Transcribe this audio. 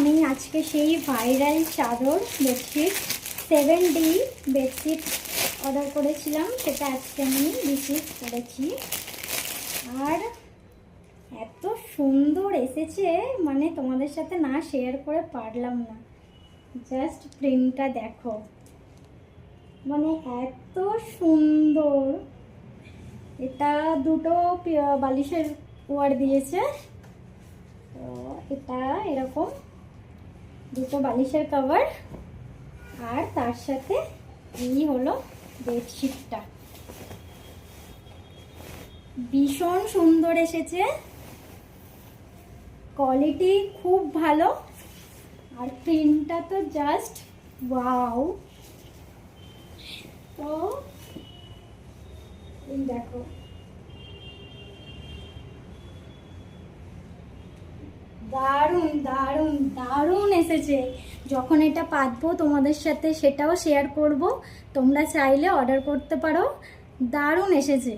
আমি আজকে সেই ভাইরাল চাদর বেডশিট 7D বেডশিট অর্ডার করেছিলাম, সেটা আজকে আমি রিসিভ করেছি। আর এত সুন্দর এসেছে, মানে তোমাদের সাথে না শেয়ার করে পারলাম না। জাস্ট প্রিন্টটা দেখো, মানে এত সুন্দর। এটা দুটো বালিশের ওয়ার দিয়েছে, তো এটা এরকম দুটো বালিশের কভার, আর তার সাথে এই হলো বেডশিটটা। ভীষণ সুন্দর এসেছে, কোয়ালিটি খুব ভালো, আর প্রিন্টটা তো জাস্ট ওয়াও। তো এই দেখো, দারুণ দারুণ দারুণ এসেছে। যখন এটা পাতবো তোমাদের সাথে সেটাও শেয়ার করব, তোমরা চাইলে অর্ডার করতে পারো। দারুণ এসেছে।